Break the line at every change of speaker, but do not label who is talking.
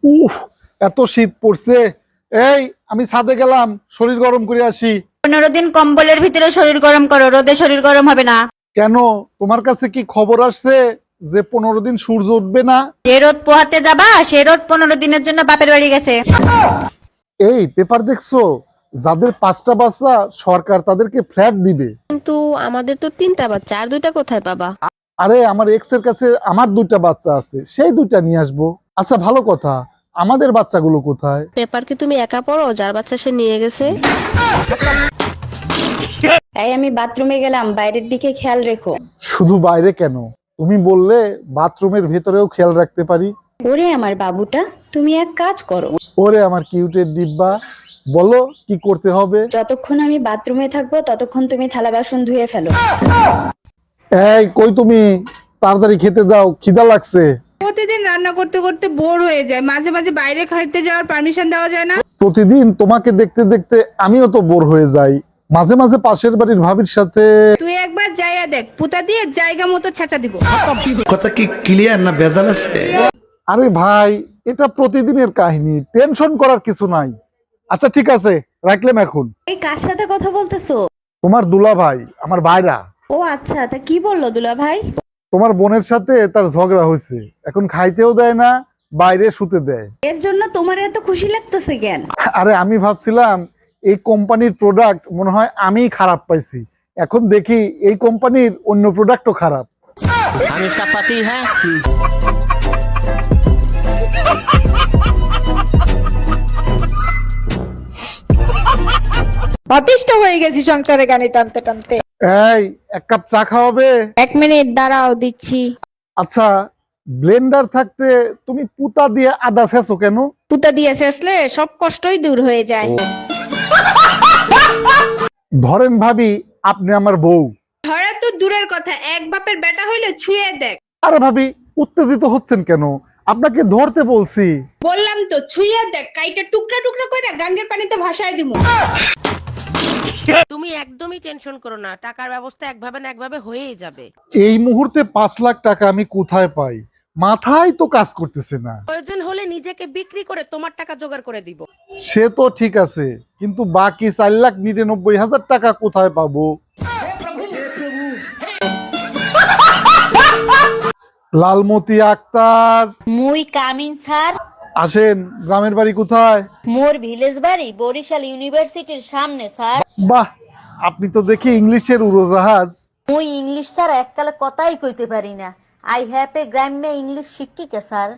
উফ, এত শীত পড়ছে। এই, আমি ছাদে গেলাম, শরীর গরম করে আসি।
15 দিন কম্বলের ভিতরে শরীর গরম করো, রোদে শরীর গরম হবে না।
কেন, তোমার কাছে কি খবর আসছে যে 15 দিন সূর্য উঠবে না?
যে রোদ পোহাতে যাবা সে রোদ 15 দিনের জন্য বাপের বাড়ি গেছে।
এই পেপার দেখছো? যাদের 5টা বাচ্চা সরকার তাদেরকে ফ্ল্যাট দিবে।
কিন্তু আমাদের তো 3টা বাচ্চা, আর 2টা কোথায় পাবা?
আরে, আমার এক্স এর কাছে আমার 2টা বাচ্চা আছে, সেই 2টা নিয়ে আসবো। আচ্ছা, ভালো কথা, আমাদের বাচ্চাগুলো কোথায়?
পেপার কি তুমি একা পড়ো? যার বাচ্চা সে নিয়ে গেছে।
এই আমি বাথরুমে গেলাম, বাইরের দিকে খেয়াল রেখো।
শুধু বাইরে কেন, তুমি বললে বাথরুমের ভেতরেও খেয়াল রাখতে পারি।
ওরে আমার বাবুটা, তুমি এক কাজ করো,
ওরে আমার কিউটের ডিব্বা, বলো কি করতে হবে?
যতক্ষণ আমি বাথরুমে থাকবো ততক্ষণ তুমি থালা বাসন ধুয়ে ফেলো।
এই কই তুমি, তাড়াতাড়ি খেতে দাও, খিদা লাগছে।
প্রতিদিন রান্না করতে করতে বোর হয়ে যায়, মাঝে মাঝে বাইরে খাইতে যাওয়ার পারমিশন দেওয়া যায় না?
প্রতিদিন তোমাকে দেখতে দেখতে আমিও তো বোর হয়ে যাই। মাঝে মাঝে পাশের বাড়ির ভাবির সাথে।
তুই একবার যাইয়া দেখ, পুতা দিয়ে জায়গা মতো ছেঁচা দিব।
কথা কি ক্লিয়ার না ভেজাল আছে?
আরে ভাই, এটা প্রতিদিনের কাহিনী, টেনশন করার কিছু নাই। আচ্ছা ঠিক আছে, রাখলাম এখন।
এই কার সাথে কথা বলতেছো?
তোমার দুলা ভাই, আমার ভাইরা।
ও আচ্ছা, তা কি বললো দুলা ভাই?
তোমার বোনের সাথে তার ঝগড়া হয়েছে, এখন খাইতেও দেয় না, বাইরে শুতে দেয়।
এর জন্য তোমার এত খুশি লাগতেছে কেন?
আরে আমি ভাবছিলাম এই কোম্পানির প্রোডাক্ট মনে হয় আমিই খারাপ পাইছি, এখন দেখি এই কোম্পানির অন্য প্রোডাক্টও খারাপ।
हम इसका पति है।
অতিষ্ঠ হয়ে গেছি সংসারে গানি টানতে টানতে।
এই, এক কাপ চা খাওয়াবে?
1 মিনিট দাঁড়াও, দিচ্ছি।
আচ্ছা, ব্লেন্ডার থাকতে তুমি পুতা দিয়ে আদা ছেঁচো কেন?
পুতা দিয়ে শেষলে সব কষ্টই দূর হয়ে যায়।
ধরেন ভাবি, আপনি আমার বউ।
ধরা তো দূরের কথা, এক বাপের বেটা হইলে ছুঁয়ে দেখ।
আরে ভাবি, উত্তেজিত হচ্ছেন কেন? আপনাকে ধরতে বলছি।
বললাম তো ছুঁয়ে দেখ, কাইটা টুকরা টুকরা করে গাঙ্গের পানিতে ভাসায় দিমু।
তুমি একদমই টেনশন করো না, টাকার ব্যবস্থা একভাবে না একভাবে হয়েই যাবে।
এই মুহূর্তে 5 লাখ টাকা আমি কোথায় পাই? মাথায় তো কাজ করতেছে না।
প্রয়োজন হলে নিজেকে বিক্রি করে তোমার টাকা জোগাড় করে দিব।
সে তো ঠিক আছে, কিন্তু বাকি 4,99,000 টাকা কোথায় পাবো? লালমতি আক্তার,
মুই কামিন স্যার।
আসেন। গ্রামের বাড়ি কোথায়?
মোর ভিলেজ বাড়ি বরিশাল ইউনিভার্সিটির সামনে স্যার।
বাহ, আপনি তো দেখি ইংলিশের উড়োজাহাজ।
মুই ইংলিশ স্যার এককালে কথাই কইতে পারি না। আই হ্যাভ এ গ্রাম্য ইংলিশ শিক্ষিকা স্যার।